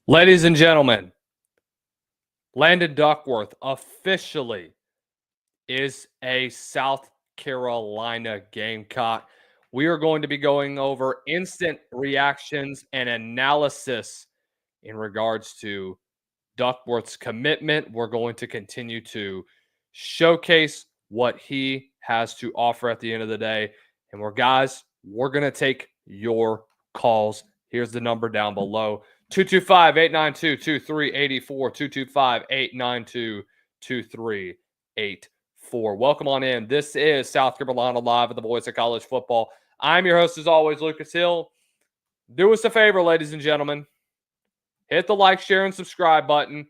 Ladies and gentlemen, Landon Duckworth officially is a South Carolina Gamecock. We are going to be going over instant reactions and analysis in regards to Duckworth's commitment. We're going to continue to showcase what he has to offer at the end of the day. And we're going to take your calls. Here's the number down below: 225 892 2384, 225 892 2384. Welcome on in. This is South Carolina Live at the Voice of College Football. I'm your host, as always, Lucas Hill. Do us a favor, ladies and gentlemen. Hit the like, share, and subscribe button.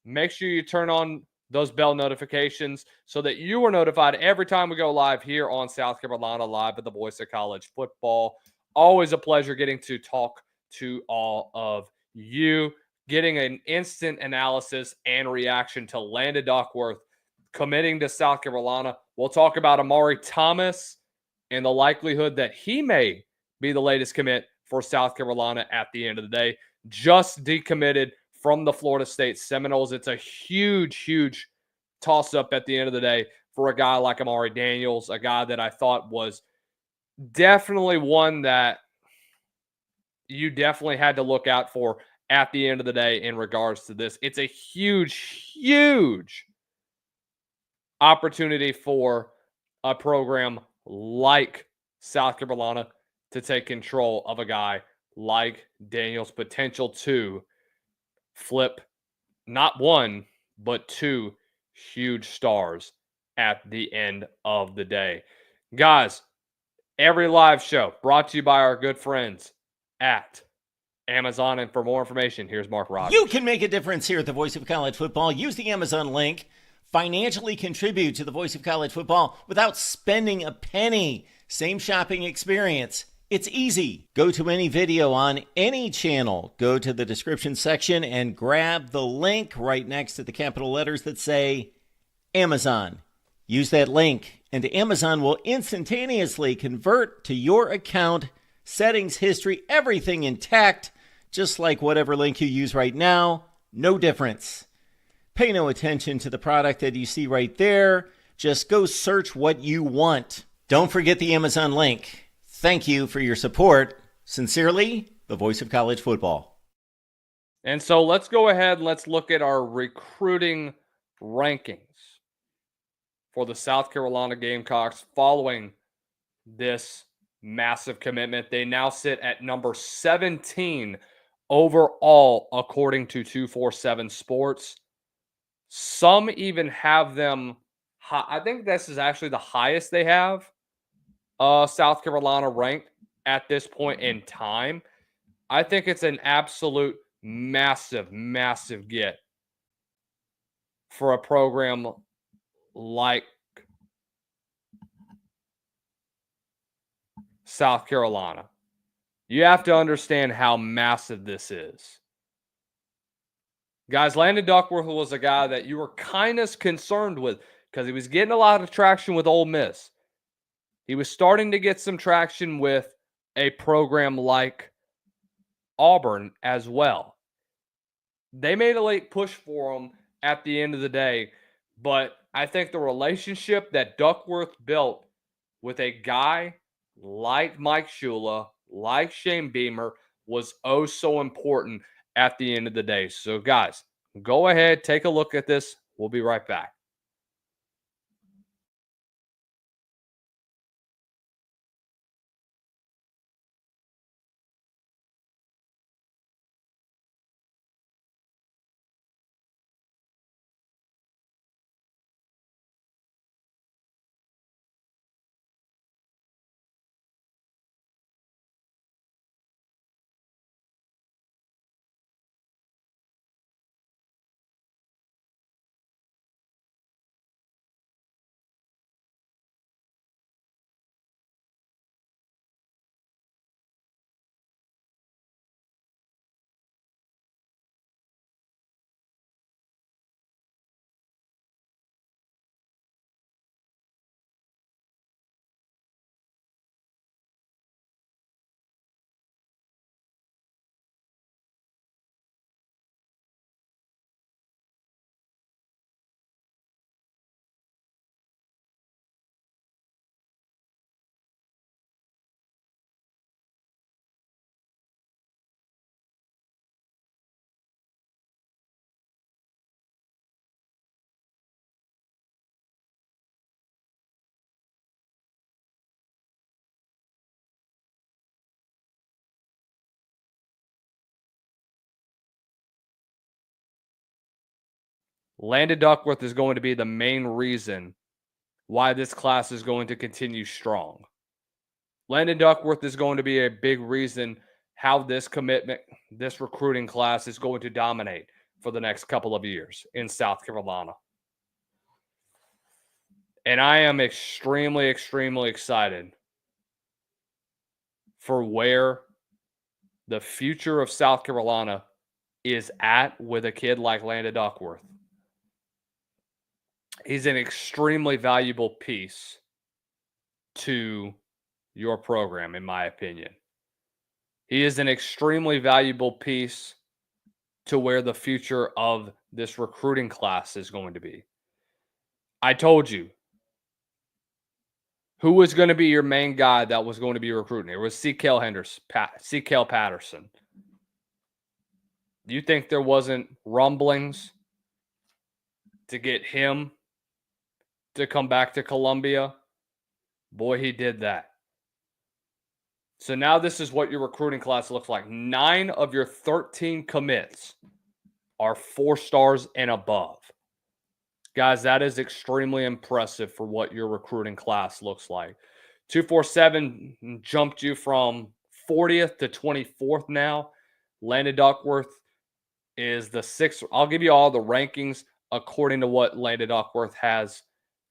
Make sure you turn on those bell notifications so that you are notified every time we go live here on South Carolina Live at the Voice of College Football. Always a pleasure getting to talk to all of you, getting an instant analysis and reaction to Landon Duckworth committing to South Carolina. We'll talk about Amari Thomas and the likelihood that he may be the latest commit for South Carolina at the end of the day. Just decommitted from the Florida State Seminoles. It's a huge toss-up at the end of the day for a guy like Amari Daniels, a guy that I thought was definitely one that you definitely had to look out for at the end of the day in regards to this. It's a huge opportunity for a program like South Carolina to take control of a guy like Daniels' potential to flip not one, but two huge stars at the end of the day. Guys, every live show brought to you by our good friends at Amazon. And for more information, here's Mark Rogers. You can make a difference here at the Voice of College Football. Use the Amazon link. Financially contribute to the Voice of College Football without spending a penny. Same shopping experience. It's easy. Go to any video on any channel. Go to the description section and grab the link right next to the capital letters that say Amazon. Use that link and Amazon will instantaneously convert to your account, settings, history, everything intact, just like whatever link you use right now. No difference. Pay no attention to the product that you see right there. Just go search what you want. Don't forget the Amazon link. Thank you for your support. Sincerely, the Voice of College Football. And so let's go ahead and let's look at our recruiting rankings for the South Carolina Gamecocks following this massive commitment. They now sit at number 17 overall, according to 247 Sports. Some even have them high. I think this is actually the highest they have South Carolina ranked at this point in time. I think it's an absolute massive get for a program like South Carolina. You have to understand how massive this is. Guys, Landon Duckworth was a guy that you were kind of concerned with because he was getting a lot of traction with Ole Miss. He was starting to get some traction with a program like Auburn as well. They made a late push for him at the end of the day, but I think the relationship that Duckworth built with a guy like Mike Shula, like Shane Beamer, was oh so important at the end of the day. So, guys, go ahead, take a look at this. We'll be right back. Landon Duckworth is going to be the main reason why this class is going to continue strong. Landon Duckworth is going to be a big reason how this recruiting class is going to dominate for the next couple of years in South Carolina. And I am extremely, extremely excited for where the future of South Carolina is at with a kid like Landon Duckworth. He's an extremely valuable piece to your program, in my opinion. He is an extremely valuable piece to where the future of this recruiting class is going to be. I told you who was going to be your main guy that was going to be recruiting. It was C.K. Patterson. Do you think there wasn't rumblings to get him to come back to Columbia? Boy, he did that. So now this is what your recruiting class looks like. 9 of your 13 commits are 4 stars and above. Guys, that is extremely impressive for what your recruiting class looks like. 247 jumped you from 40th to 24th now. Landon Duckworth is the 6th. I'll give you all the rankings according to what Landon Duckworth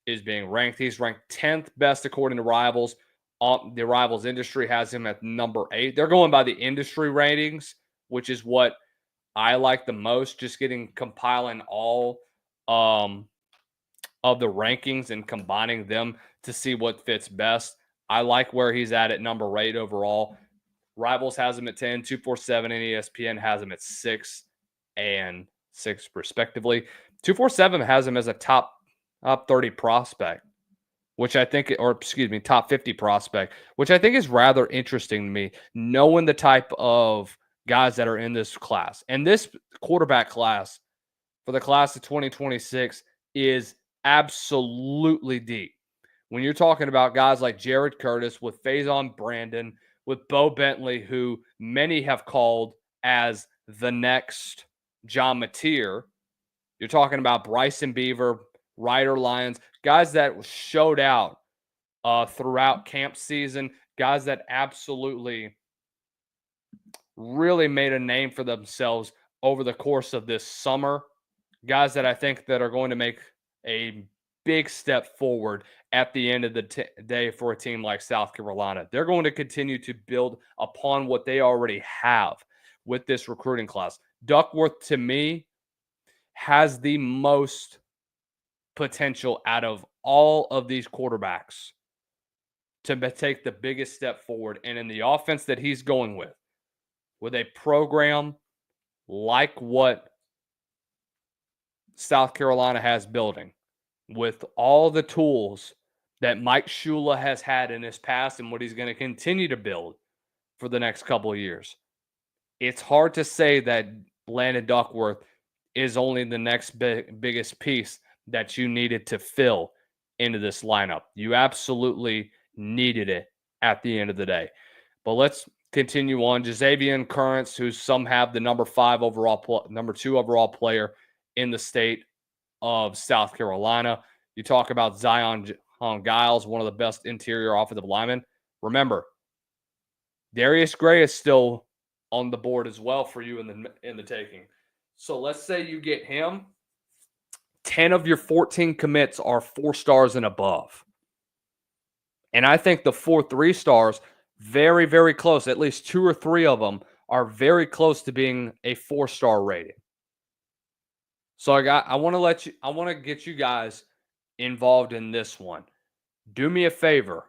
is being ranked. He's ranked 10th best according to Rivals. The Rivals industry has him at number 8. They're going by the industry ratings, which is what I like the most, just compiling all of the rankings and combining them to see what fits best. I like where he's at number 8 overall. Rivals has him at 10, 247, and ESPN has him at 6 and 6 respectively. 247 has him as a top 30 prospect, which I think, top 50 prospect, which I think is rather interesting to me, knowing the type of guys that are in this class. And this quarterback class for the class of 2026 is absolutely deep. When you're talking about guys like Jared Curtis, with Faison Brandon, with Bo Bentley, who many have called as the next John Mateer, you're talking about Bryson Beaver, Ryder Lyons, guys that showed out throughout camp season, guys that absolutely really made a name for themselves over the course of this summer, guys that I think that are going to make a big step forward at the end of the day for a team like South Carolina. They're going to continue to build upon what they already have with this recruiting class. Duckworth, to me, has the most potential out of all of these quarterbacks to take the biggest step forward. And in the offense that he's going with a program like what South Carolina has building, with all the tools that Mike Shula has had in his past and what he's going to continue to build for the next couple of years, it's hard to say that Landon Duckworth is only the next biggest piece that you needed to fill into this lineup. You absolutely needed it at the end of the day. But let's continue on. Jazavian Currents, who some have the number 2 overall player in the state of South Carolina. You talk about Zion Giles, one of the best interior offensive linemen. Remember, Darius Gray is still on the board as well for you in the taking. So let's say you get him. 10 of your 14 commits are 4 stars and above. And I think the 4 3-stars, very, very close. At least 2 or 3 of them are very close to being a 4-star rating. So I want to get you guys involved in this one. Do me a favor.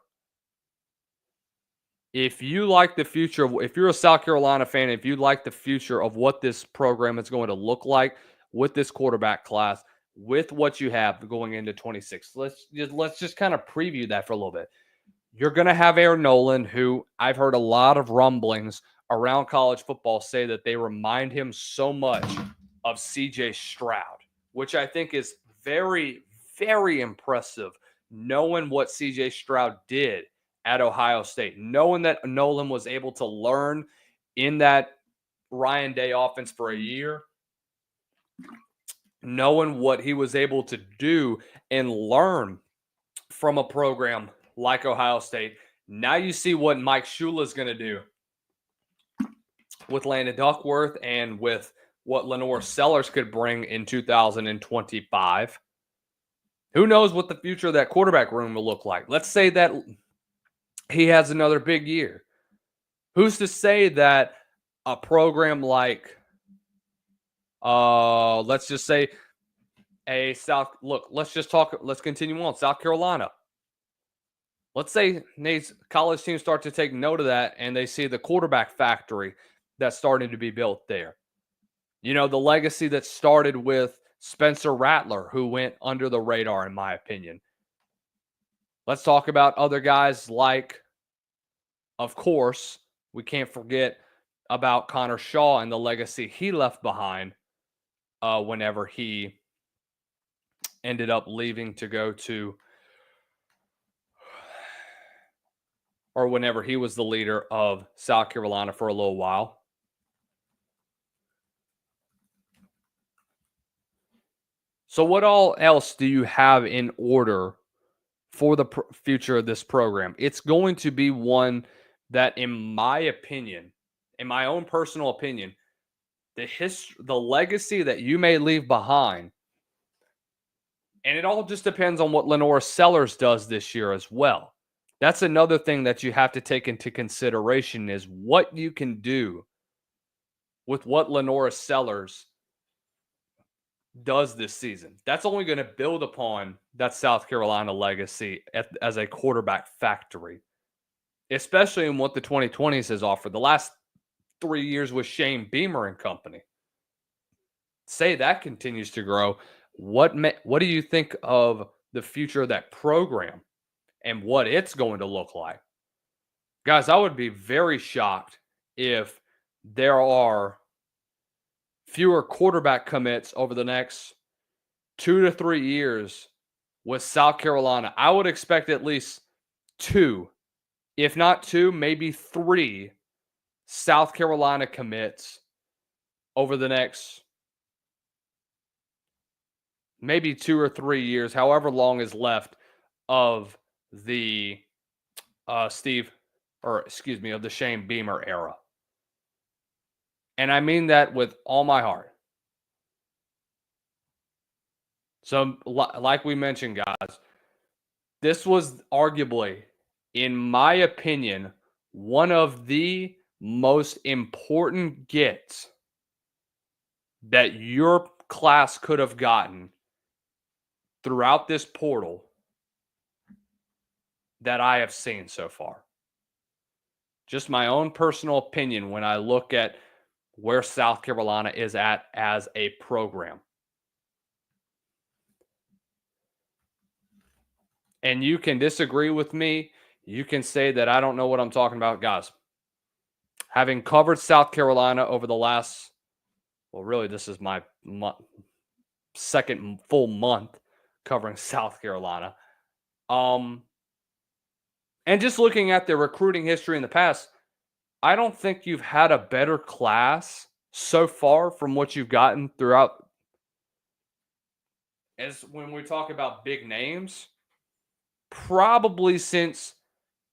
If you like the future, if you're a South Carolina fan, if you like the future of what this program is going to look like with this quarterback class, with what you have going into 26, let's just kind of preview that for a little bit. You're going to have Aaron Nolan, who I've heard a lot of rumblings around college football say that they remind him so much of C.J. Stroud, which I think is very, very impressive, knowing what C.J. Stroud did at Ohio State, knowing that Nolan was able to learn in that Ryan Day offense for a year, knowing what he was able to do and learn from a program like Ohio State. Now you see what Mike Shula is going to do with Landon Duckworth and with what Lenore Sellers could bring in 2025. Who knows what the future of that quarterback room will look like? Let's say that he has another big year. Who's to say that a program like, let's just say let's continue on. South Carolina. Let's say Nate's college teams start to take note of that and they see the quarterback factory that's starting to be built there. You know, the legacy that started with Spencer Rattler, who went under the radar, in my opinion. Let's talk about other guys like, of course, we can't forget about Connor Shaw and the legacy he left behind whenever he ended up leaving to go to, or whenever he was the leader of South Carolina for a little while. So what all else do you have in order for the future of this program? It's going to be one that, in my opinion, in my own personal opinion, the legacy that you may leave behind, and it all just depends on what Lenore Sellers does this year as well. That's another thing that you have to take into consideration is what you can do with what Lenore Sellers does this season. That's only going to build upon that South Carolina legacy as a quarterback factory, especially in what the 2020s has offered. The last 3 years with Shane Beamer and company. Say that continues to grow. What do you think of the future of that program and what it's going to look like? Guys, I would be very shocked if there are fewer quarterback commits over the next 2 to 3 years with South Carolina. I would expect at least 2, if not 2, maybe 3 South Carolina commits over the next maybe 2 or 3 years, however long is left of the of the Shane Beamer era. And I mean that with all my heart. So, like we mentioned, guys, this was arguably, in my opinion, one of the most important gets that your class could have gotten throughout this portal that I have seen so far. Just my own personal opinion when I look at where South Carolina is at as a program. And you can disagree with me. You can say that I don't know what I'm talking about. Guys, having covered South Carolina over the last, well, really, this is my second full month covering South Carolina. And just looking at their recruiting history in the past, I don't think you've had a better class so far from what you've gotten throughout. As when we talk about big names, probably since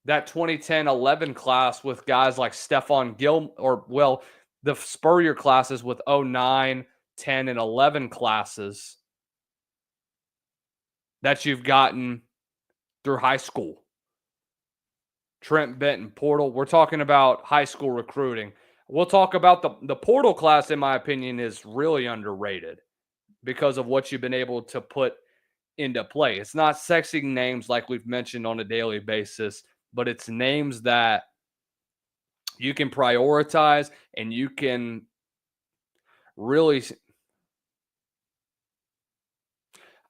that 2010-11 class with guys like Stephon the Spurrier classes with 09, 10, and 11 classes that you've gotten through high school. Trent Benton, portal. We're talking about high school recruiting. We'll talk about the portal class, in my opinion, is really underrated because of what you've been able to put into play. It's not sexy names like we've mentioned on a daily basis, but it's names that you can prioritize and you can really,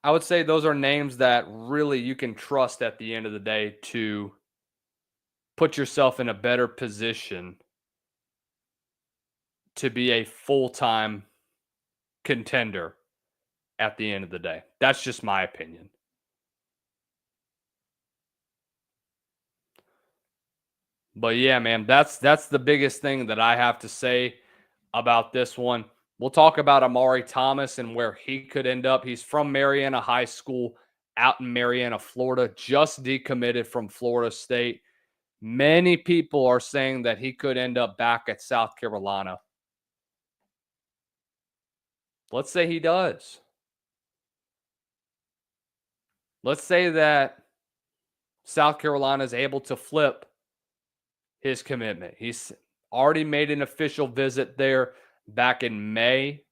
I would say those are names that really you can trust at the end of the day to put yourself in a better position to be a full-time contender at the end of the day. That's just my opinion. But yeah, man, that's the biggest thing that I have to say about this one. We'll talk about Amari Thomas and where he could end up. He's from Marianna High School out in Marianna, Florida, just decommitted from Florida State. Many people are saying that he could end up back at South Carolina. Let's say he does. Let's say that South Carolina is able to flip his commitment. He's already made an official visit there back in May.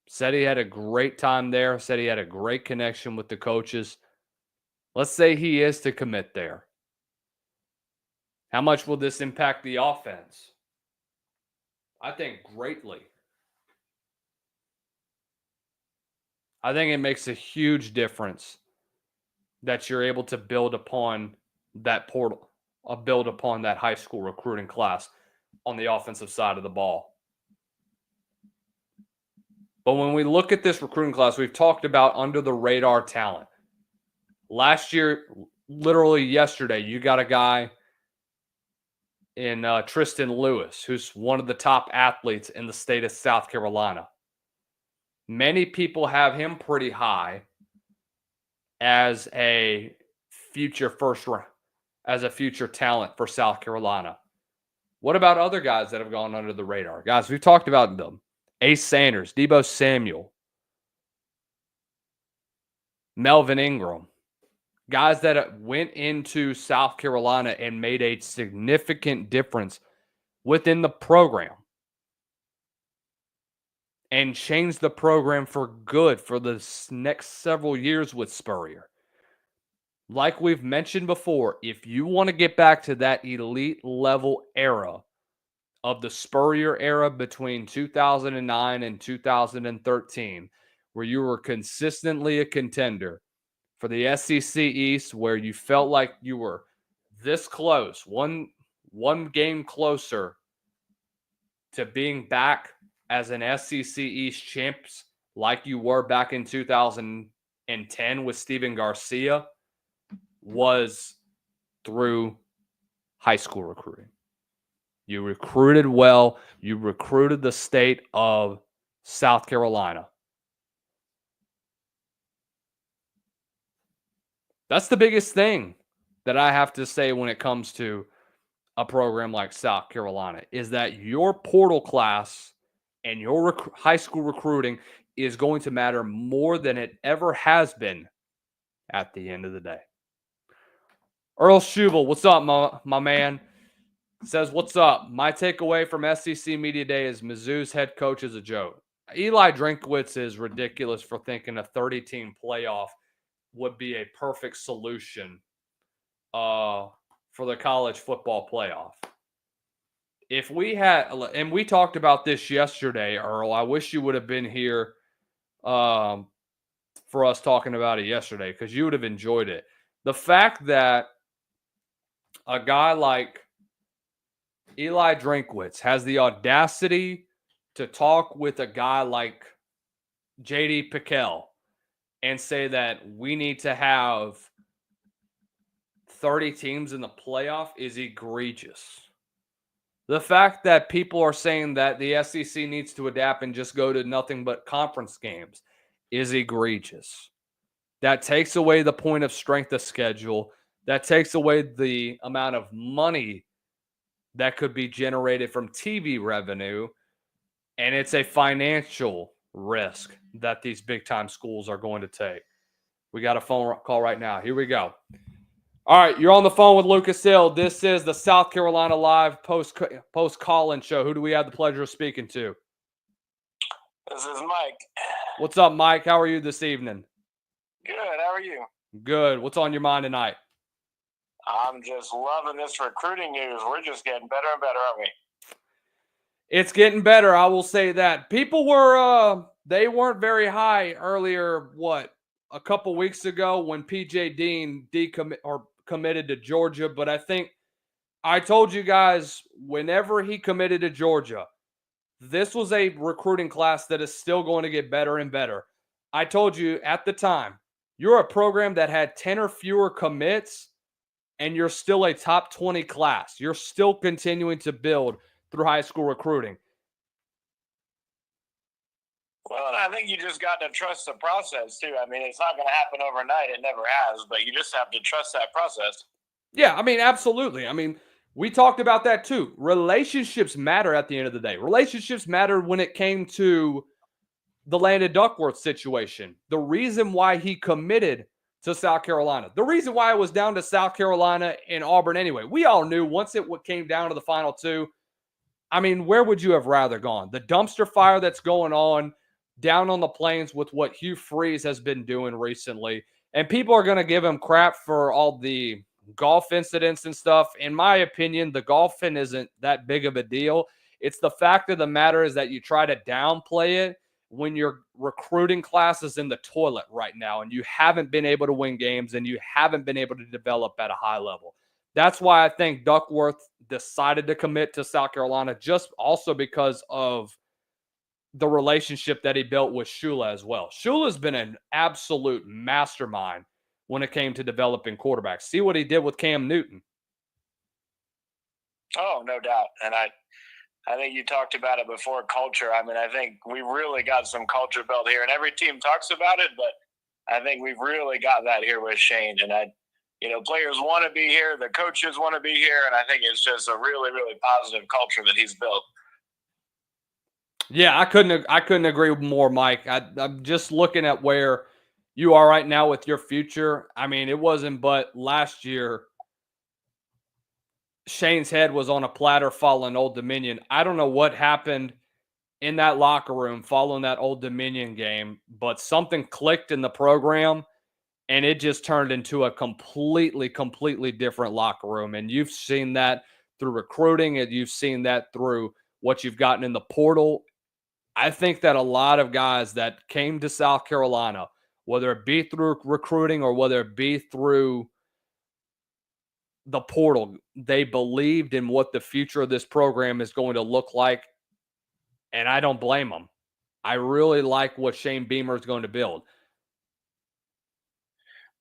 Said he had a great time there. Said he had a great connection with the coaches. Let's say he is to commit there. How much will this impact the offense? I think greatly. I think it makes a huge difference that you're able to build upon that portal, build upon that high school recruiting class on the offensive side of the ball. But when we look at this recruiting class, we've talked about under the radar talent. Last year, literally yesterday, you got a guy in Tristan Lewis, who's one of the top athletes in the state of South Carolina. Many people have him pretty high as a future future talent for South Carolina. What about other guys that have gone under the radar? Guys, we've talked about them. Ace Sanders, Debo Samuel, Melvin Ingram. Guys that went into South Carolina and made a significant difference within the program and changed the program for good for the next several years with Spurrier. Like we've mentioned before, if you want to get back to that elite level era of the Spurrier era between 2009 and 2013, where you were consistently a contender for the SEC East, where you felt like you were this close, one game closer to being back as an SEC East champs like you were back in 2010 with Steven Garcia, was through high school recruiting. You recruited well. You recruited the state of South Carolina. That's the biggest thing that I have to say when it comes to a program like South Carolina, is that your portal class and your high school recruiting is going to matter more than it ever has been at the end of the day. Earl Schubel, what's up, my man? Says, what's up? My takeaway from SEC Media Day is Mizzou's head coach is a joke. Eli Drinkwitz is ridiculous for thinking a 30-team playoff would be a perfect solution for the college football playoff. If we had, and we talked about this yesterday, Earl, I wish you would have been here for us talking about it yesterday, because you would have enjoyed it. The fact that a guy like Eli Drinkwitz has the audacity to talk with a guy like J.D. Pickell and say that we need to have 30 teams in the playoff is egregious. The fact that people are saying that the SEC needs to adapt and just go to nothing but conference games is egregious. That takes away the point of strength of schedule. That takes away the amount of money that could be generated from TV revenue. And it's a financial risk that these big-time schools are going to take. We got a phone call right now. Here we go. All right, you're on the phone with Lucas Hill. This is the South Carolina Live post call-in show. Who do we have the pleasure of speaking to? This is Mike. What's up, Mike? How are you this evening? Good. How are you? Good. What's on your mind tonight? I'm just loving this recruiting news. We're just getting better and better, aren't we? It's getting better, I will say that. People were they weren't very high earlier, a couple weeks ago when PJ Dean committed to Georgia, but I think I told you guys whenever he committed to Georgia, this was a recruiting class that is still going to get better and better. I told you at the time, you're a program that had 10 or fewer commits, and you're still a top 20 class. You're still continuing to build through high school recruiting. Well, and I think you just got to trust the process, too. I mean, it's not going to happen overnight. It never has, but you just have to trust that process. Yeah, I mean, absolutely. I mean, we talked about that too. Relationships matter at the end of the day. Relationships matter when it came to the Landon Duckworth situation. The reason why he committed to South Carolina, the reason why it was down to South Carolina and Auburn anyway. We all knew once it came down to the final two. I mean, where would you have rather gone? The dumpster fire that's going on down on the plains with what Hugh Freeze has been doing recently. And people are going to give him crap for all the golf incidents and stuff. In my opinion, the golfing isn't that big of a deal. It's the fact of the matter is that you try to downplay it when your recruiting class is in the toilet right now and you haven't been able to win games and you haven't been able to develop at a high level. That's why I think Duckworth decided to commit to South Carolina, just also because of the relationship that he built with Shula as well. Shula's been an absolute mastermind when it came to developing quarterbacks. See what he did with Cam Newton. Oh, no doubt. And I think you talked about it before, culture. I mean, I think we really got some culture built here, and every team talks about it, but I think we've really got that here with Shane. And players want to be here, the coaches want to be here, and I think it's just a really, really positive culture that he's built. Yeah, I couldn't agree more, Mike. I'm just looking at where you are right now with your future. I mean, it wasn't but last year Shane's head was on a platter following Old Dominion. I don't know what happened in that locker room following that Old Dominion game, but something clicked in the program, and it just turned into a completely different locker room. And you've seen that through recruiting, and you've seen that through what you've gotten in the portal. I think that a lot of guys that came to South Carolina, whether it be through recruiting or whether it be through the portal, they believed in what the future of this program is going to look like, and I don't blame them. I really like what Shane Beamer is going to build.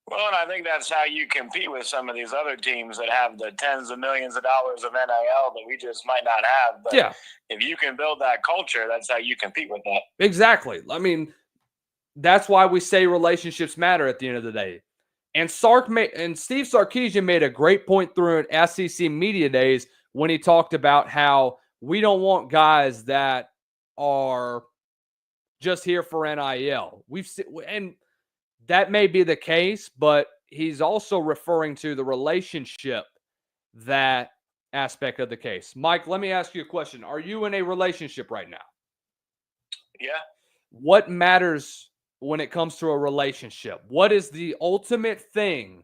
Well, and I think that's how you compete with some of these other teams that have the tens of millions of dollars of NIL that we just might not have. But yeah, if you can build that culture, that's how you compete with that. Exactly. I mean, that's why we say relationships matter at the end of the day. And Steve Sarkisian made a great point through at SEC Media Days when he talked about how we don't want guys that are just here for NIL. And that may be the case, but he's also referring to the relationship, that aspect of the case. Mike, let me ask you a question. Are you in a relationship right now? Yeah. What matters when it comes to a relationship? What is the ultimate thing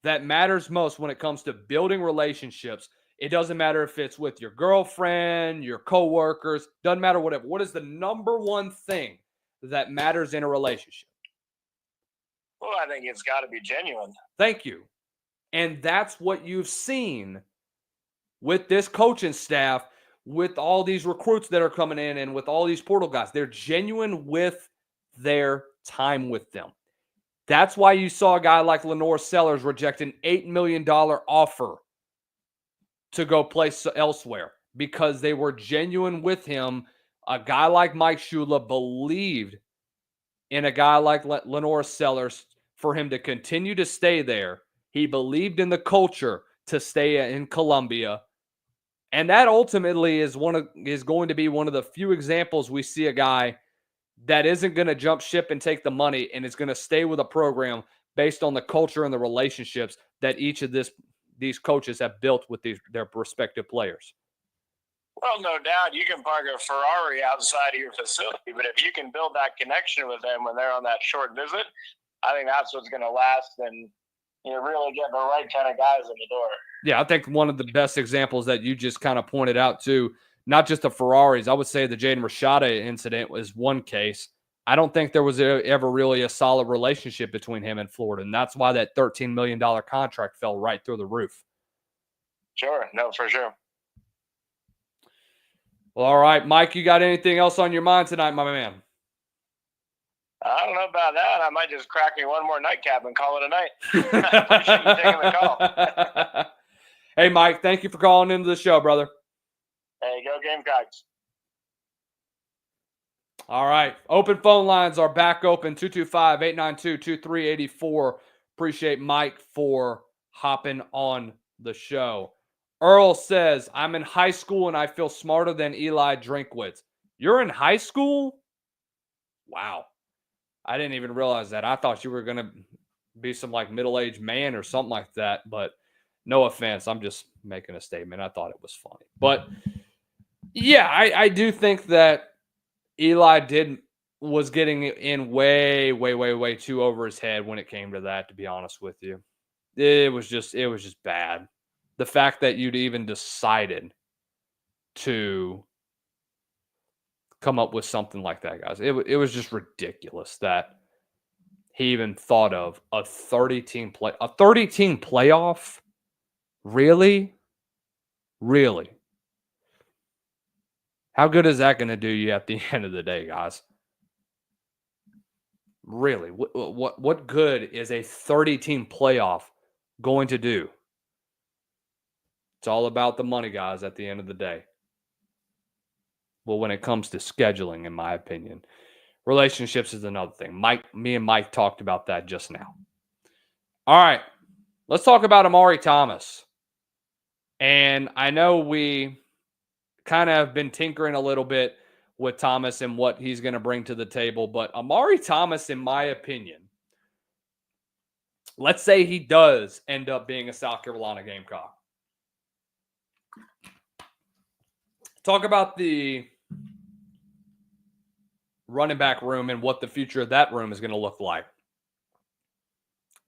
that matters most when it comes to building relationships? It doesn't matter if it's with your girlfriend, your coworkers, doesn't matter whatever. What is the number one thing that matters in a relationship? Well, I think it's got to be genuine. Thank you. And that's what you've seen with this coaching staff, with all these recruits that are coming in and with all these portal guys. They're genuine with their time with them. That's why you saw a guy like Lenore Sellers reject an $8 million offer to go play elsewhere because they were genuine with him. A guy like Mike Shula believed in a guy like Lenore Sellers for him to continue to stay there. He believed in the culture to stay in Columbia. And that ultimately is going to be one of the few examples we see a guy that isn't going to jump ship and take the money and is going to stay with a program based on the culture and the relationships that each of these coaches have built with their respective players. Well, no doubt you can park a Ferrari outside of your facility, but if you can build that connection with them when they're on that short visit, I think that's what's going to last, and really get the right kind of guys in the door. Yeah, I think one of the best examples that you just kind of pointed out to, not just the Ferraris, I would say the Jaden Rashada incident was one case. I don't think there was ever really a solid relationship between him and Florida, and that's why that $13 million contract fell right through the roof. Sure. No, for sure. Well, all right, Mike, you got anything else on your mind tonight, my man? I don't know about that. I might just crack me one more nightcap and call it a night. I appreciate you taking the call. Hey, Mike, thank you for calling into the show, brother. Hey, go Gamecocks. All right. Open phone lines are back open. 225-892-2384. Appreciate Mike for hopping on the show. Earl says, I'm in high school and I feel smarter than Eli Drinkwitz. You're in high school? Wow. I didn't even realize that. I thought you were going to be some like middle-aged man or something like that. But no offense. I'm just making a statement. I thought it was funny. But yeah, I do think that Eli was getting in way too over his head when it came to that, to be honest with you. It was just bad. The fact that you'd even decided to come up with something like that, guys. It was just ridiculous that he even thought of a 30-team playoff? Really? Really? How good is that going to do you at the end of the day, guys? Really? What good is a 30-team playoff going to do? It's all about the money, guys, at the end of the day. Well, when it comes to scheduling, in my opinion. Relationships is another thing. Me and Mike talked about that just now. All right. Let's talk about Amari Thomas. And I know we kind of have been tinkering a little bit with Thomas and what he's going to bring to the table. But Amari Thomas, in my opinion, let's say he does end up being a South Carolina Gamecock. Talk about the running back room and what the future of that room is going to look like.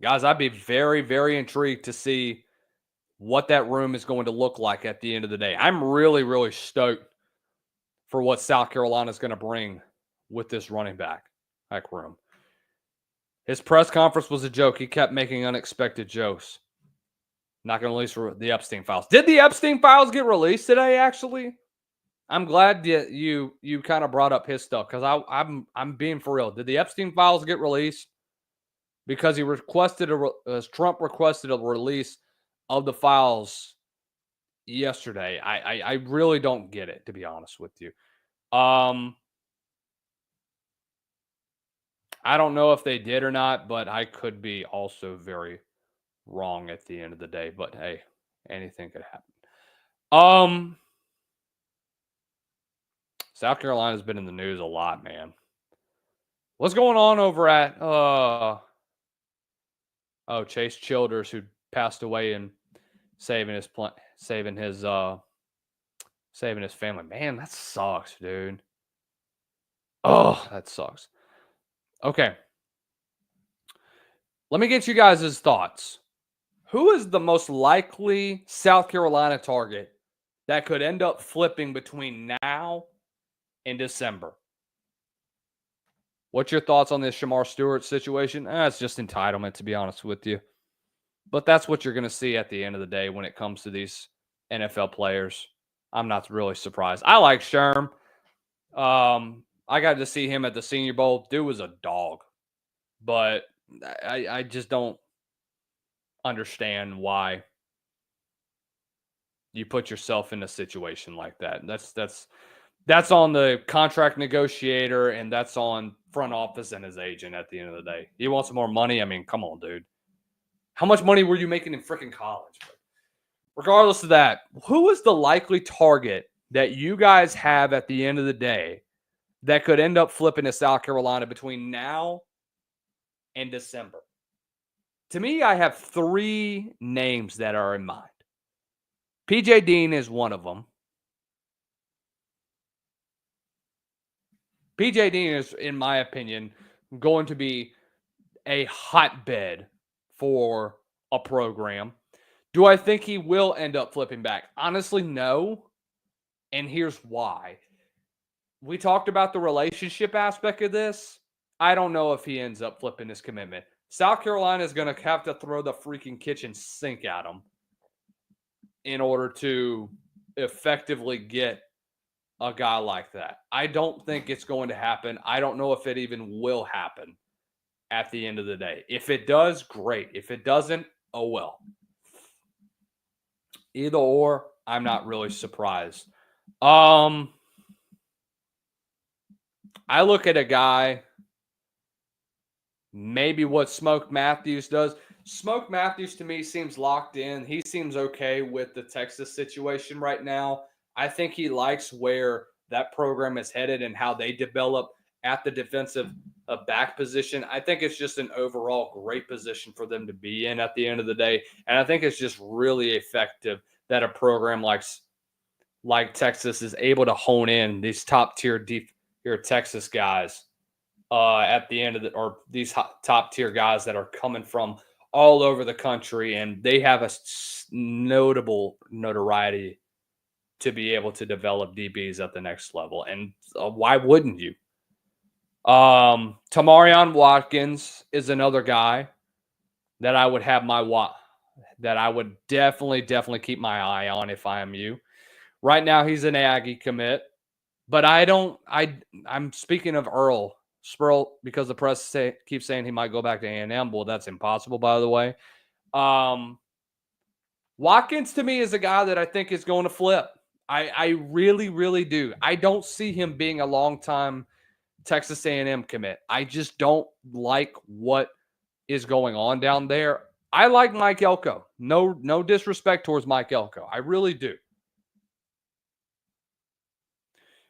Guys, I'd be very, very intrigued to see what that room is going to look like at the end of the day. I'm really, really stoked for what South Carolina is going to bring with this running back room. His press conference was a joke. He kept making unexpected jokes. Not going to release the Epstein files. Did the Epstein files get released today, actually? I'm glad that you kind of brought up his stuff because I'm being for real. Did the Epstein files get released? Because Trump requested a release of the files yesterday. I really don't get it, to be honest with you. I don't know if they did or not, but I could be also very wrong at the end of the day. But hey, anything could happen. South Carolina's been in the news a lot, man. What's going on over at Chase Childers, who passed away and saving his family. Man, that sucks, dude. Oh, that sucks. Okay. Let me get you guys' thoughts. Who is the most likely South Carolina target that could end up flipping between now and December? What's your thoughts on this Shamar Stewart situation? It's just entitlement, to be honest with you. But that's what you're going to see at the end of the day when it comes to these NFL players. I'm not really surprised. I like Sherm. I got to see him at the Senior Bowl. Dude was a dog. But I just don't understand why you put yourself in a situation like that. That's on the contract negotiator, and that's on front office and his agent at the end of the day. He wants more money. I mean, come on, dude. How much money were you making in freaking college? But regardless of that, who is the likely target that you guys have at the end of the day that could end up flipping to South Carolina between now and December? To me, I have 3 names that are in mind. PJ Dean is one of them. PJ Dean is, in my opinion, going to be a hotbed for a program. Do I think he will end up flipping back? Honestly, no. And here's why. We talked about the relationship aspect of this. I don't know if he ends up flipping his commitment. South Carolina is going to have to throw the freaking kitchen sink at him in order to effectively get a guy like that. I don't think it's going to happen. I don't know if it even will happen at the end of the day. If it does, great. If it doesn't, oh well. Either or, I'm not really surprised. I look at a guy, maybe what Smoke Matthews does. Smoke Matthews to me seems locked in. He seems okay with the Texas situation right now. I think he likes where that program is headed and how they develop at the defensive back position. I think it's just an overall great position for them to be in at the end of the day. And I think it's just really effective that a program like Texas is able to hone in these top tier Texas guys at the end of or these top tier guys that are coming from all over the country, and they have a notable notoriety to be able to develop DBs at the next level. And why wouldn't you? Tamarion Watkins is another guy that I would have that I would definitely keep my eye on if I am you. Right now, he's an Aggie commit, but I'm speaking of Earl Spurl because the press keeps saying he might go back to A&M. Well, that's impossible, by the way. Watkins to me is a guy that I think is going to flip. I really do. I don't see him being a long-time Texas A&M commit. I just don't like what is going on down there. I like Mike Elko. No disrespect towards Mike Elko. I really do.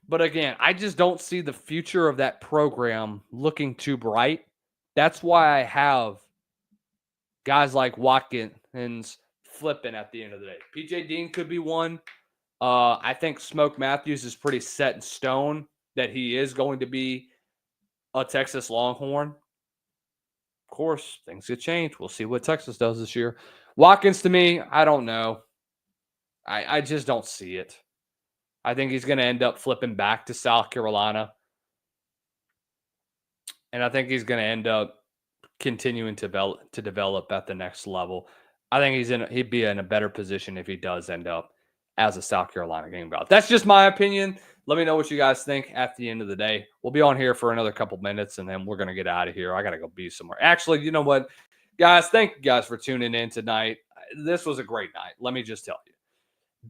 But again, I just don't see the future of that program looking too bright. That's why I have guys like Watkins flipping at the end of the day. PJ Dean could be one. I think Smoke Matthews is pretty set in stone that he is going to be a Texas Longhorn. Of course, things could change. We'll see what Texas does this year. Watkins, to me, I don't know. I just don't see it. I think he's going to end up flipping back to South Carolina. And I think he's going to end up continuing to develop at the next level. I think he'd be in a better position if he does end up as a South Carolina Gamecock. That's just my opinion. Let me know what you guys think at the end of the day. We'll be on here for another couple minutes, and then we're going to get out of here. I got to go be somewhere. Actually, you know what, guys? Thank you guys for tuning in tonight. This was a great night. Let me just tell you.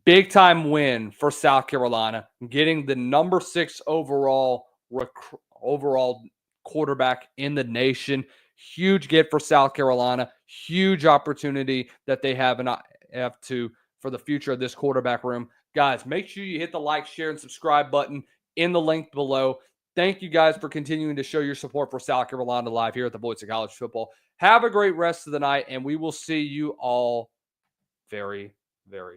Big time win for South Carolina, getting the number 6 overall quarterback in the nation. Huge get for South Carolina. Huge opportunity that they have for the future of this quarterback room. Guys, make sure you hit the like, share, and subscribe button in the link below. Thank you guys for continuing to show your support for South Carolina Live here at the Voice of College Football. Have a great rest of the night, and we will see you all very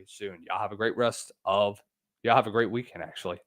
soon. Y'all have a great weekend, actually.